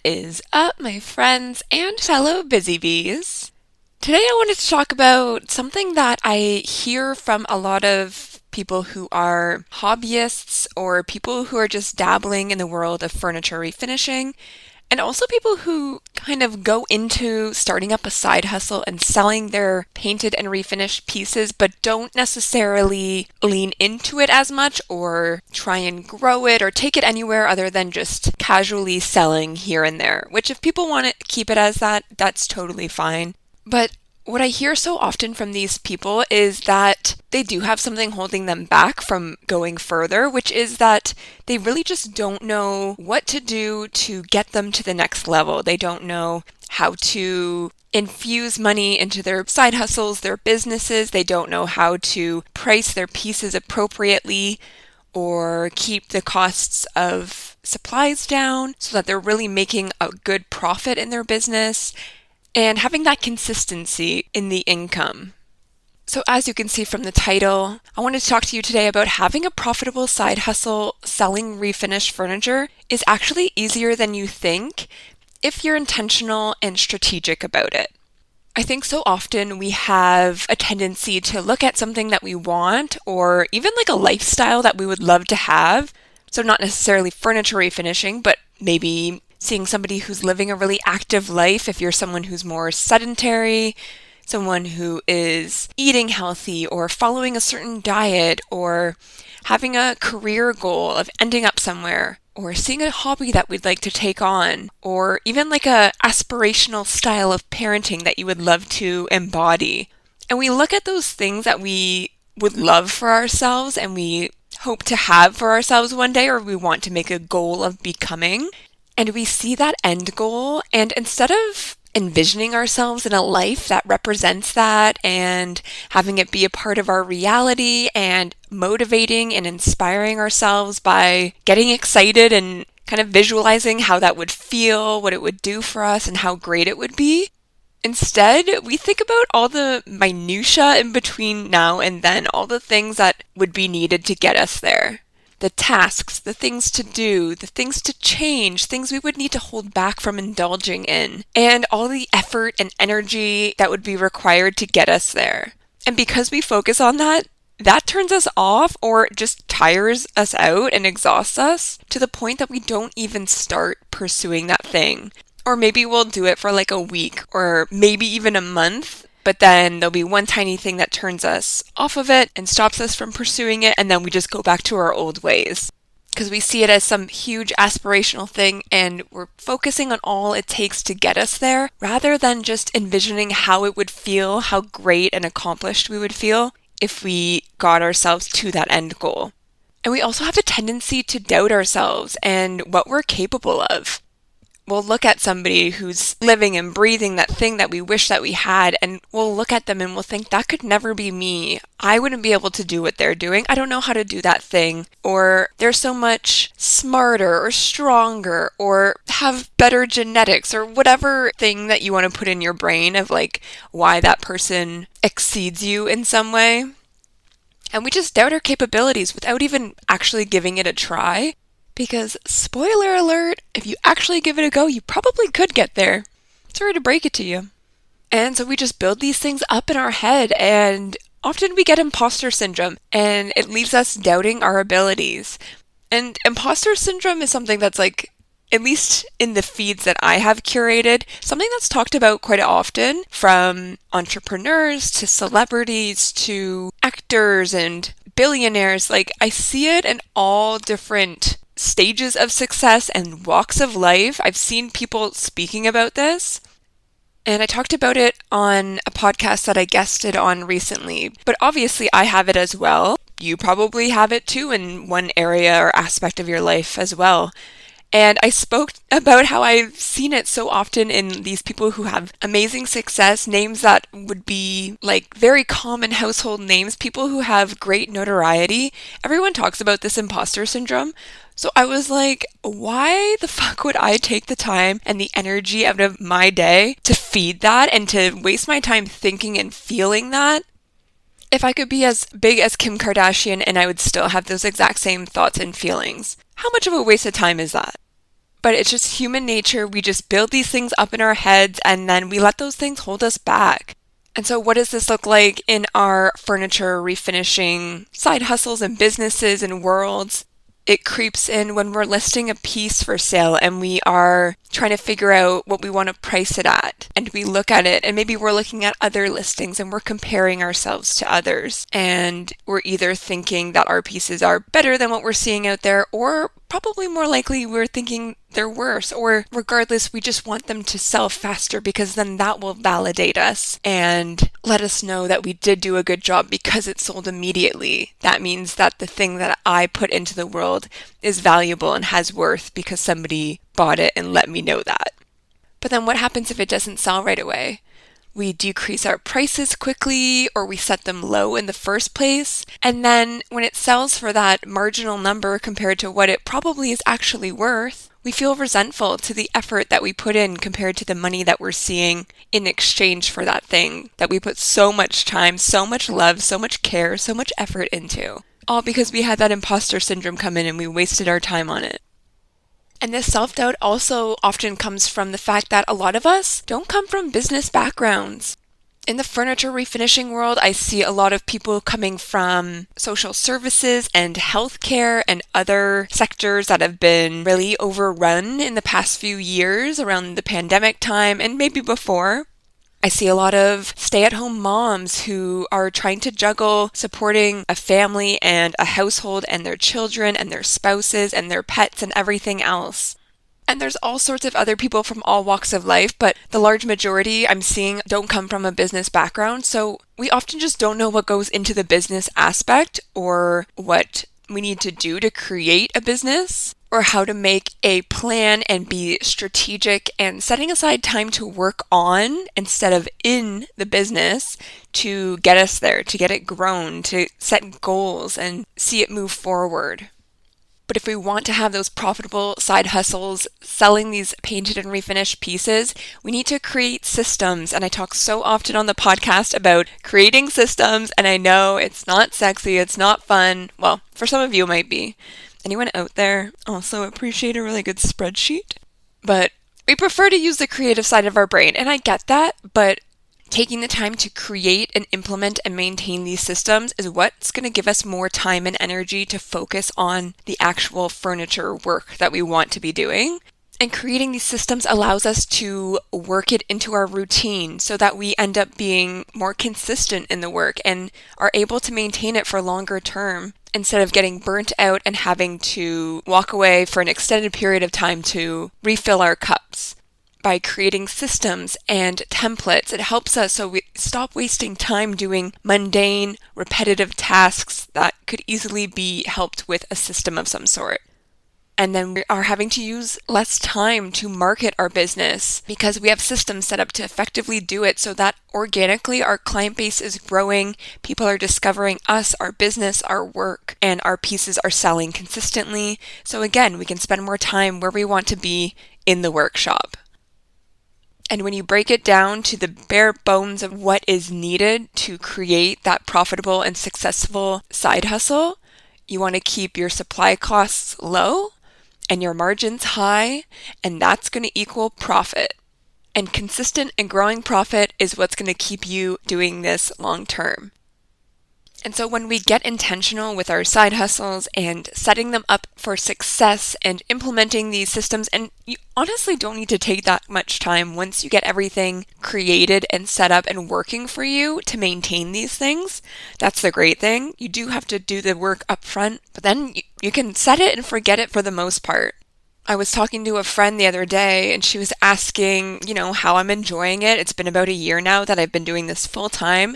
is up, my friends and fellow busybees? Today I wanted to talk about something that I hear from a lot of people who are hobbyists or people who are just dabbling in the world of furniture refinishing, and also people who kind of go into starting up a side hustle and selling their painted and refinished pieces, but don't necessarily lean into it as much or try and grow it or take it anywhere other than just casually selling here and there, which if people want to keep it as that, that's totally fine. But what I hear so often from these people is that they do have something holding them back from going further, which is that they really just don't know what to do to get them to the next level. They don't know how to infuse money into their side hustles, their businesses. They don't know how to price their pieces appropriately or keep the costs of supplies down so that they're really making a good profit in their business, and having that consistency in the income. So as you can see from the title, I wanted to talk to you today about having a profitable side hustle selling refinished furniture is actually easier than you think if you're intentional and strategic about it. I think so often we have a tendency to look at something that we want or even like a lifestyle that we would love to have. So not necessarily furniture refinishing, but maybe seeing somebody who's living a really active life, if you're someone who's more sedentary, someone who is eating healthy or following a certain diet or having a career goal of ending up somewhere, or seeing a hobby that we'd like to take on, or even like a aspirational style of parenting that you would love to embody. And we look at those things that we would love for ourselves and we hope to have for ourselves one day, or we want to make a goal of becoming. And we see that end goal, and instead of envisioning ourselves in a life that represents that and having it be a part of our reality and motivating and inspiring ourselves by getting excited and kind of visualizing how that would feel, what it would do for us, and how great it would be, instead, we think about all the minutia in between now and then, all the things that would be needed to get us there. The tasks, the things to do, the things to change, things we would need to hold back from indulging in, and all the effort and energy that would be required to get us there. And because we focus on that, that turns us off or just tires us out and exhausts us to the point that we don't even start pursuing that thing. Or maybe we'll do it for like a week or maybe even a month. But then there'll be one tiny thing that turns us off of it and stops us from pursuing it, and then we just go back to our old ways. Because we see it as some huge aspirational thing, and we're focusing on all it takes to get us there, rather than just envisioning how it would feel, how great and accomplished we would feel if we got ourselves to that end goal. And we also have a tendency to doubt ourselves and what we're capable of. We'll look at somebody who's living and breathing that thing that we wish that we had, and we'll look at them and we'll think, that could never be me. I wouldn't be able to do what they're doing. I don't know how to do that thing. Or they're so much smarter or stronger or have better genetics or whatever thing that you want to put in your brain of like why that person exceeds you in some way. And we just doubt our capabilities without even actually giving it a try. Because, spoiler alert, if you actually give it a go, you probably could get there. Sorry to break it to you. And so we just build these things up in our head, and often we get imposter syndrome, and it leaves us doubting our abilities. And imposter syndrome is something that's like, at least in the feeds that I have curated, something that's talked about quite often, from entrepreneurs to celebrities to actors and billionaires. Like, I see it in all different stages of success and walks of life. I've seen people speaking about this, and I talked about it on a podcast that I guested on recently, but obviously I have it as well. You probably have it too in one area or aspect of your life as well. And I spoke about how I've seen it so often in these people who have amazing success, names that would be like very common household names, people who have great notoriety. Everyone talks about this imposter syndrome. So I was like, why the fuck would I take the time and the energy out of my day to feed that and to waste my time thinking and feeling that if I could be as big as Kim Kardashian and I would still have those exact same thoughts and feelings? How much of a waste of time is that? But it's just human nature. We just build these things up in our heads and then we let those things hold us back. And so what does this look like in our furniture refinishing side hustles and businesses and worlds? It creeps in when we're listing a piece for sale and we are trying to figure out what we want to price it at. And we look at it and maybe we're looking at other listings and we're comparing ourselves to others. And we're either thinking that our pieces are better than what we're seeing out there, or probably more likely we're thinking they're worse, or regardless, we just want them to sell faster because then that will validate us and let us know that we did do a good job because it sold immediately. That means that the thing that I put into the world is valuable and has worth because somebody bought it and let me know that. But then what happens if it doesn't sell right away? We decrease our prices quickly, or we set them low in the first place. And then when it sells for that marginal number compared to what it probably is actually worth, we feel resentful to the effort that we put in compared to the money that we're seeing in exchange for that thing that we put so much time, so much love, so much care, so much effort into. All because we had that imposter syndrome come in and we wasted our time on it. And this self-doubt also often comes from the fact that a lot of us don't come from business backgrounds. In the furniture refinishing world, I see a lot of people coming from social services and healthcare and other sectors that have been really overrun in the past few years around the pandemic time and maybe before. I see a lot of stay-at-home moms who are trying to juggle supporting a family and a household and their children and their spouses and their pets and everything else. And there's all sorts of other people from all walks of life, but the large majority I'm seeing don't come from a business background, so we often just don't know what goes into the business aspect or what we need to do to create a business, or how to make a plan and be strategic and setting aside time to work on instead of in the business to get us there, to get it grown, to set goals and see it move forward. But if we want to have those profitable side hustles selling these painted and refinished pieces, we need to create systems. And I talk so often on the podcast about creating systems, and I know it's not sexy, it's not fun. Well, for some of you it might be. Anyone out there also appreciate a really good spreadsheet? But we prefer to use the creative side of our brain, and I get that, but taking the time to create and implement and maintain these systems is what's going to give us more time and energy to focus on the actual furniture work that we want to be doing. And creating these systems allows us to work it into our routine so that we end up being more consistent in the work and are able to maintain it for longer term instead of getting burnt out and having to walk away for an extended period of time to refill our cups. By creating systems and templates, it helps us so we stop wasting time doing mundane, repetitive tasks that could easily be helped with a system of some sort. And then we are having to use less time to market our business because we have systems set up to effectively do it so that organically our client base is growing, people are discovering us, our business, our work, and our pieces are selling consistently. So again, we can spend more time where we want to be in the workshop. And when you break it down to the bare bones of what is needed to create that profitable and successful side hustle, you want to keep your supply costs low and your margins high, and that's going to equal profit. And consistent and growing profit is what's going to keep you doing this long term. And so when we get intentional with our side hustles and setting them up for success and implementing these systems, and you honestly don't need to take that much time once you get everything created and set up and working for you to maintain these things. That's the great thing. You do have to do the work up front, but then you can set it and forget it for the most part. I was talking to a friend the other day and she was asking, how I'm enjoying it. It's been about a year now that I've been doing this full time.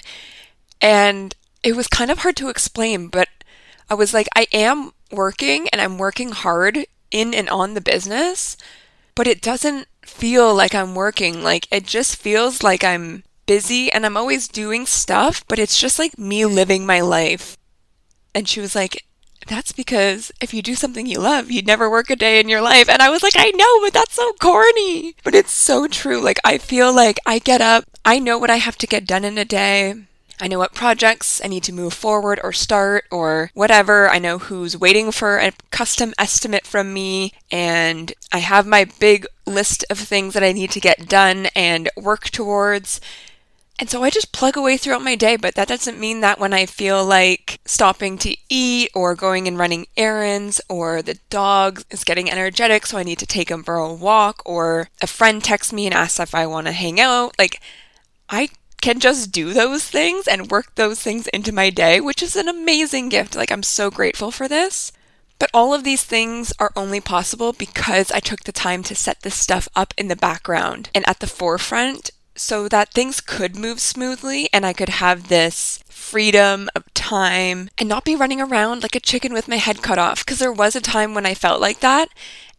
And it was kind of hard to explain, but I was like, I am working and I'm working hard in and on the business, but it doesn't feel like I'm working. Like it just feels like I'm busy and I'm always doing stuff, but it's just like me living my life. And she was like, that's because if you do something you love, you'd never work a day in your life. And I was like, I know, but that's so corny. But it's so true. Like I feel like I get up, I know what I have to get done in a day. I know what projects I need to move forward or start or whatever. I know who's waiting for a custom estimate from me, and I have my big list of things that I need to get done and work towards. And so I just plug away throughout my day, but that doesn't mean that when I feel like stopping to eat or going and running errands, or the dog is getting energetic so I need to take him for a walk, or a friend texts me and asks if I want to hang out, like I can just do those things and work those things into my day, which is an amazing gift. Like, I'm so grateful for this. But all of these things are only possible because I took the time to set this stuff up in the background and at the forefront so that things could move smoothly and I could have this freedom of time and not be running around like a chicken with my head cut off. Because there was a time when I felt like that.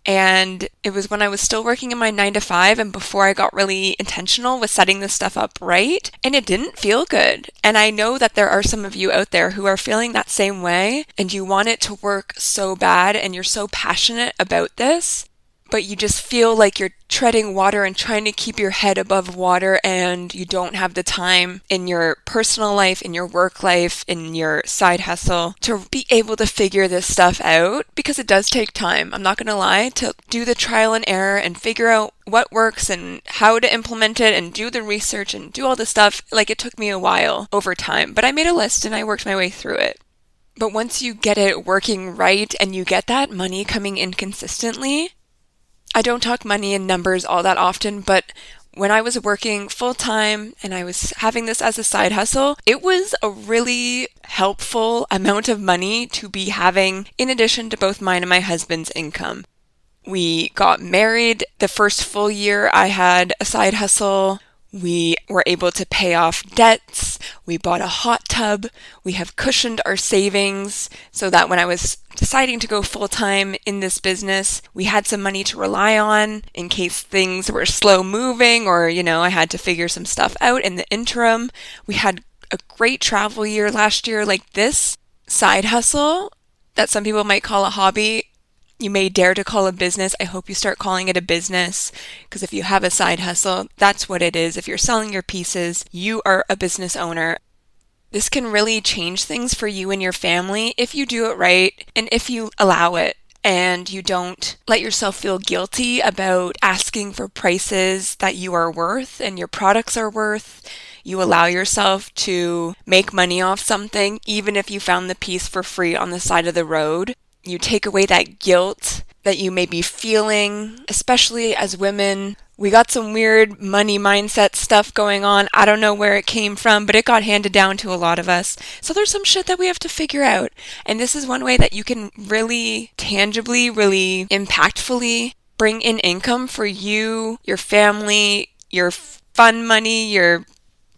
And it was when I was still working in my 9 to 5 and before I got really intentional with setting this stuff up right. And it didn't feel good. And I know that there are some of you out there who are feeling that same way and you want it to work so bad and you're so passionate about this, but you just feel like you're treading water and trying to keep your head above water and you don't have the time in your personal life, in your work life, in your side hustle to be able to figure this stuff out, because it does take time. I'm not going to lie, to do the trial and error and figure out what works and how to implement it and do the research and do all the stuff. Like, it took me a while over time, but I made a list and I worked my way through it. But once you get it working right and you get that money coming in consistently, I don't talk money and numbers all that often, but when I was working full-time and I was having this as a side hustle, it was a really helpful amount of money to be having in addition to both mine and my husband's income. We got married the first full year I had a side hustle. We were able to pay off debts. We bought a hot tub. We have cushioned our savings so that when I was deciding to go full-time in this business, we had some money to rely on in case things were slow moving or, I had to figure some stuff out in the interim. We had a great travel year last year. Like, this side hustle that some people might call a hobby, you may dare to call a business. I hope you start calling it a business, because if you have a side hustle, that's what it is. If you're selling your pieces, you are a business owner. This can really change things for you and your family if you do it right and if you allow it and you don't let yourself feel guilty about asking for prices that you are worth and your products are worth. You allow yourself to make money off something even if you found the piece for free on the side of the road. You take away that guilt that you may be feeling, especially as women. We got some weird money mindset stuff going on. I don't know where it came from, but it got handed down to a lot of us. So there's some shit that we have to figure out. And this is one way that you can really tangibly, really impactfully bring in income for you, your family, your fun money, your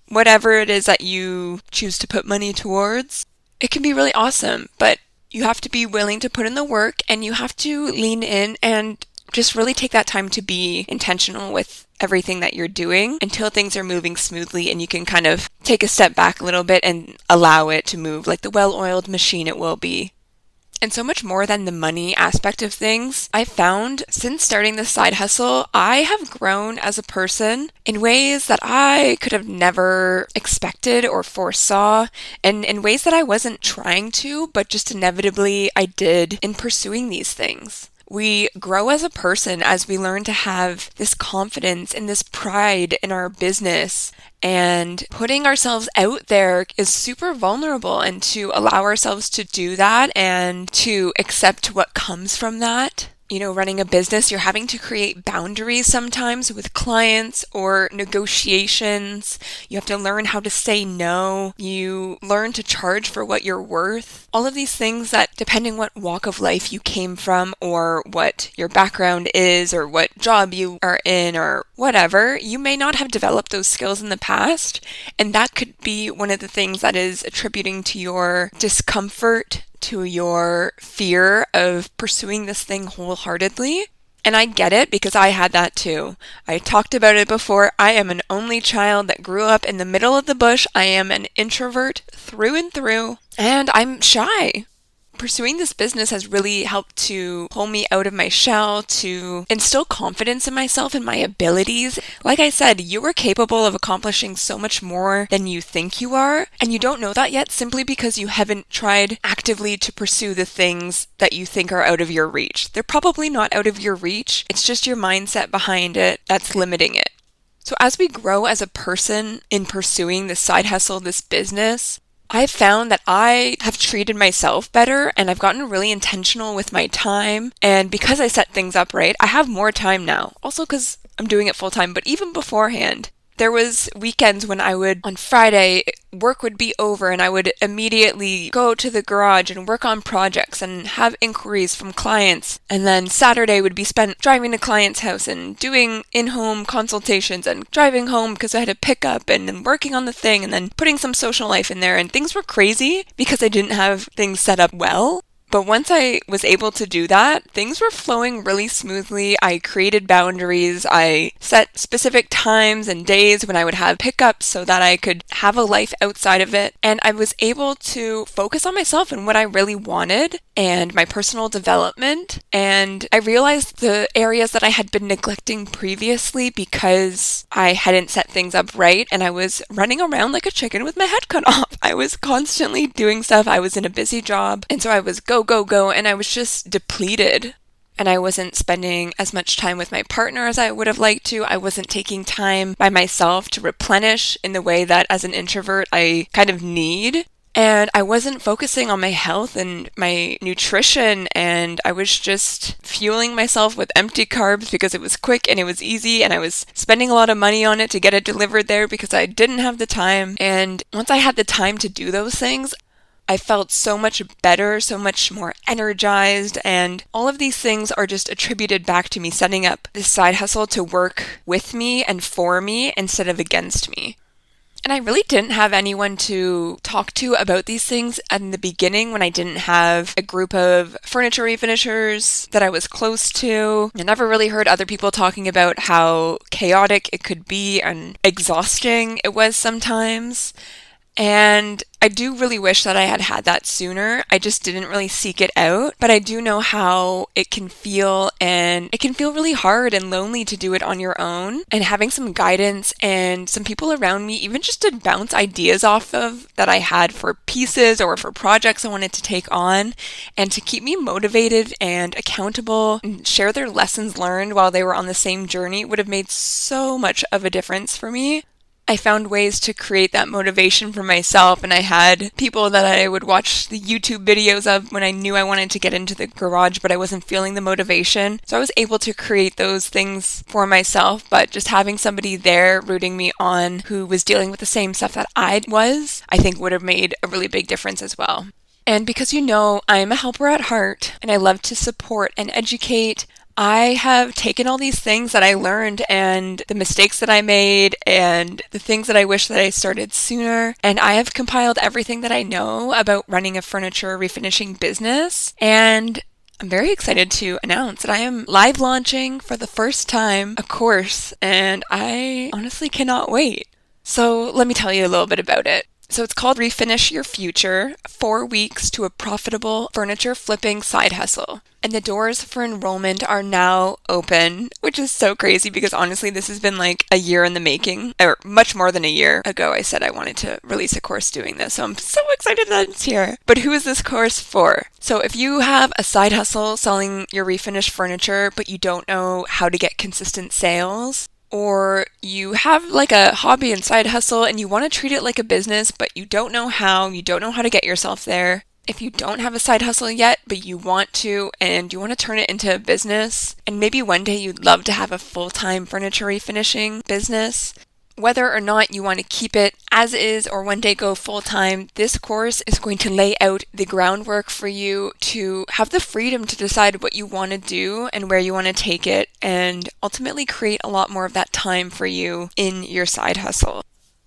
whatever it is that you choose to put money towards. It can be really awesome, but you have to be willing to put in the work and you have to lean in and just really take that time to be intentional with everything that you're doing until things are moving smoothly and you can kind of take a step back a little bit and allow it to move like the well-oiled machine it will be. And so much more than the money aspect of things, I found since starting this side hustle, I have grown as a person in ways that I could have never expected or foresaw, and in ways that I wasn't trying to, but just inevitably I did in pursuing these things. We grow as a person as we learn to have this confidence and this pride in our business, and putting ourselves out there is super vulnerable, and to allow ourselves to do that and to accept what comes from that. Running a business, you're having to create boundaries sometimes with clients or negotiations. You have to learn how to say no. You learn to charge for what you're worth. All of these things that, depending what walk of life you came from or what your background is or what job you are in or whatever, you may not have developed those skills in the past. And that could be one of the things that is attributing to your discomfort, to your fear of pursuing this thing wholeheartedly. And I get it because I had that too. I talked about it before. I am an only child that grew up in the middle of the bush. I am an introvert through and through, and I'm shy. pursuing this business has really helped to pull me out of my shell, to instill confidence in myself and my abilities. Like I said, you are capable of accomplishing so much more than you think you are, and you don't know that yet simply because you haven't tried actively to pursue the things that you think are out of your reach. They're probably not out of your reach, it's just your mindset behind it that's limiting it. So as we grow as a person in pursuing this side hustle, this business, I've found that I have treated myself better and I've gotten really intentional with my time. And because I set things up right, I have more time now. Also because I'm doing it full time, but even beforehand, there was weekends when on Friday, work would be over and I would immediately go to the garage and work on projects and have inquiries from clients. And then Saturday would be spent driving to clients' house and doing in-home consultations and driving home because I had a pickup and then working on the thing and then putting some social life in there. And things were crazy because I didn't have things set up well. But once I was able to do that, things were flowing really smoothly. I created boundaries. I set specific times and days when I would have pickups so that I could have a life outside of it. And I was able to focus on myself and what I really wanted and my personal development. And I realized the areas that I had been neglecting previously because I hadn't set things up right. And I was running around like a chicken with my head cut off. I was constantly doing stuff. I was in a busy job. And so I was go, and I was just depleted. And I wasn't spending as much time with my partner as I would have liked to. I wasn't taking time by myself to replenish in the way that as an introvert I kind of need. And I wasn't focusing on my health and my nutrition, and I was just fueling myself with empty carbs because it was quick and it was easy, and I was spending a lot of money on it to get it delivered there because I didn't have the time. And once I had the time to do those things, I felt so much better, so much more energized, and all of these things are just attributed back to me setting up this side hustle to work with me and for me instead of against me. And I really didn't have anyone to talk to about these things in the beginning when I didn't have a group of furniture refinishers that I was close to. I never really heard other people talking about how chaotic it could be and exhausting it was sometimes. And I do really wish that I had had that sooner. I just didn't really seek it out, but I do know how it can feel, and it can feel really hard and lonely to do it on your own. And having some guidance and some people around me, even just to bounce ideas off of that I had for pieces or for projects I wanted to take on, and to keep me motivated and accountable and share their lessons learned while they were on the same journey would have made so much of a difference for me. I found ways to create that motivation for myself, and I had people that I would watch the YouTube videos of when I knew I wanted to get into the garage, but I wasn't feeling the motivation. So I was able to create those things for myself, but just having somebody there rooting me on who was dealing with the same stuff that I was, I think would have made a really big difference as well. And because I'm a helper at heart, and I love to support and educate, I have taken all these things that I learned and the mistakes that I made and the things that I wish that I started sooner, and I have compiled everything that I know about running a furniture refinishing business. And I'm very excited to announce that I am live launching for the first time a course, and I honestly cannot wait. So let me tell you a little bit about it. So it's called Refinish Your Future, 4 weeks to a profitable furniture flipping side hustle. And the doors for enrollment are now open, which is so crazy because honestly, this has been like a year in the making, or much more than a year ago. I said I wanted to release a course doing this, so I'm so excited that it's here. But who is this course for? So if you have a side hustle selling your refinished furniture, but you don't know how to get consistent sales, or you have like a hobby and side hustle and you want to treat it like a business, but you don't know how to get yourself there. If you don't have a side hustle yet, but you want to, and you want to turn it into a business, and maybe one day you'd love to have a full-time furniture refinishing business, whether or not you want to keep it as is or one day go full-time, this course is going to lay out the groundwork for you to have the freedom to decide what you want to do and where you want to take it, and ultimately create a lot more of that time for you in your side hustle.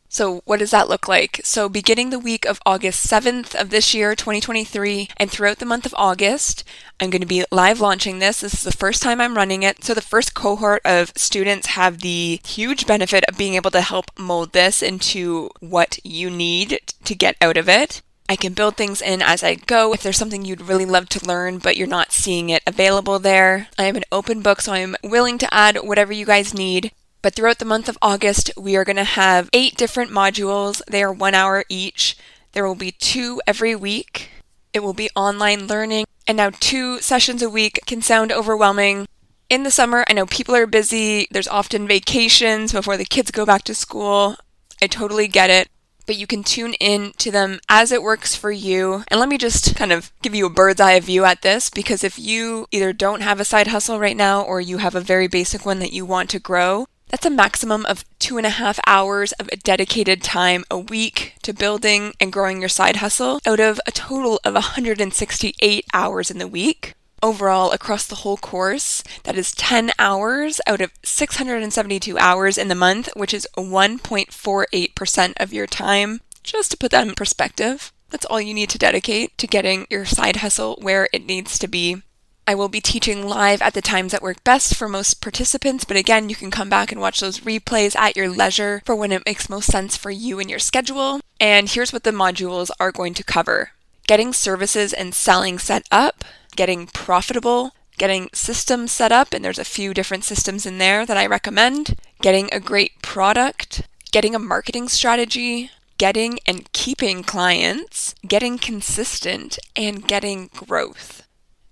So what does that look like? So beginning the week of August 7th of this year, 2023, and throughout the month of August, I'm going to be live launching this. This is the first time I'm running it. So the first cohort of students have the huge benefit of being able to help mold this into what you need to get out of it. I can build things in as I go. If there's something you'd really love to learn, but you're not seeing it available there, I am an open book, so I'm willing to add whatever you guys need. But throughout the month of August, we are going to have 8 different modules. They are 1 hour each. There will be 2 every week. It will be online learning. And now 2 sessions a week can sound overwhelming. In the summer, I know people are busy. There's often vacations before the kids go back to school. I totally get it. But you can tune in to them as it works for you. And let me just kind of give you a bird's eye view at this, because if you either don't have a side hustle right now or you have a very basic one that you want to grow, that's a maximum of 2.5 hours of dedicated time a week to building and growing your side hustle out of a total of 168 hours in the week. Overall, across the whole course, that is 10 hours out of 672 hours in the month, which is 1.48% of your time. Just to put that in perspective, that's all you need to dedicate to getting your side hustle where it needs to be. I will be teaching live at the times that work best for most participants, but again, you can come back and watch those replays at your leisure for when it makes most sense for you and your schedule. And here's what the modules are going to cover: getting services and selling set up, getting profitable, getting systems set up, and there's a few different systems in there that I recommend, getting a great product, getting a marketing strategy, getting and keeping clients, getting consistent, and getting growth.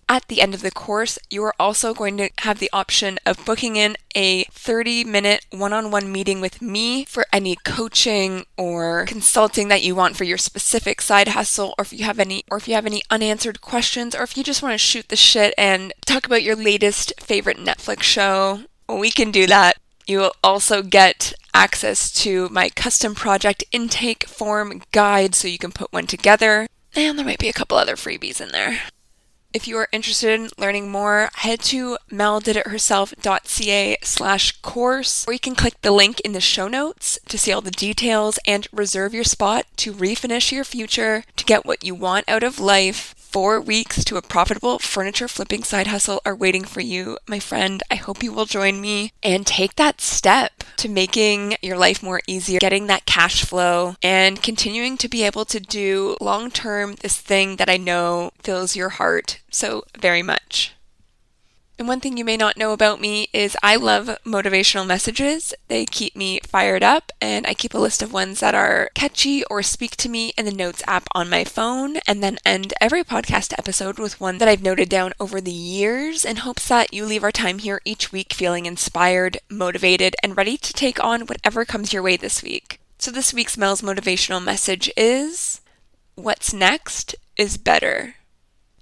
At the end of the course, you are also going to have the option of booking in a 30-minute one-on-one meeting with me for any coaching or consulting that you want for your specific side hustle, or if you have any unanswered questions, or if you just want to shoot the shit and talk about your latest favorite Netflix show. We can do that. You will also get access to my custom project intake form guide so you can put one together, and there might be a couple other freebies in there. If you are interested in learning more, head to MelDidItHerself.ca/course, or you can click the link in the show notes to see all the details and reserve your spot to refinish your future to get what you want out of life. 4 weeks to a profitable furniture flipping side hustle are waiting for you, my friend. I hope you will join me and take that step to making your life more easier, getting that cash flow, and continuing to be able to do long-term this thing that I know fills your heart so very much. And one thing you may not know about me is I love motivational messages. They keep me fired up, and I keep a list of ones that are catchy or speak to me in the Notes app on my phone, and then end every podcast episode with one that I've noted down over the years in hopes that you leave our time here each week feeling inspired, motivated, and ready to take on whatever comes your way this week. So this week's Mel's motivational message is, what's next is better.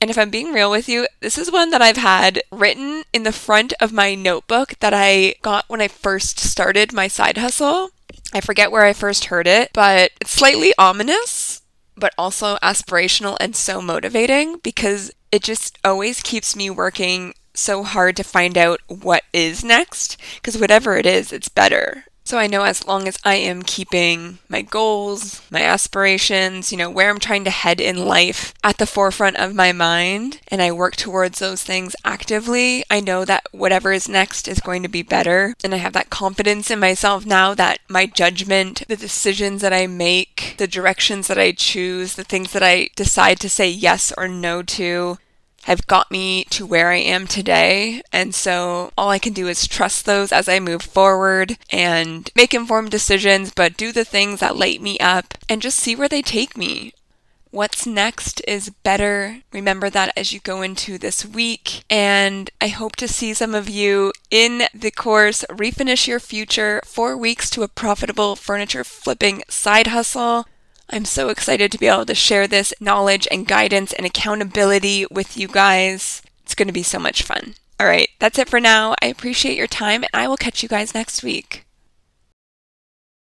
And if I'm being real with you, this is one that I've had written in the front of my notebook that I got when I first started my side hustle. I forget where I first heard it, but it's slightly ominous, but also aspirational and so motivating because it just always keeps me working so hard to find out what is next, because whatever it is, it's better. So I know as long as I am keeping my goals, my aspirations, where I'm trying to head in life at the forefront of my mind, and I work towards those things actively, I know that whatever is next is going to be better. And I have that confidence in myself now that my judgment, the decisions that I make, the directions that I choose, the things that I decide to say yes or no to, have got me to where I am today. And so all I can do is trust those as I move forward and make informed decisions, but do the things that light me up and just see where they take me. What's next is better. Remember that as you go into this week. And I hope to see some of you in the course, Refinish Your Future, 4 weeks to a profitable furniture flipping side hustle. I'm so excited to be able to share this knowledge and guidance and accountability with you guys. It's going to be so much fun. All right, that's it for now. I appreciate your time, and I will catch you guys next week.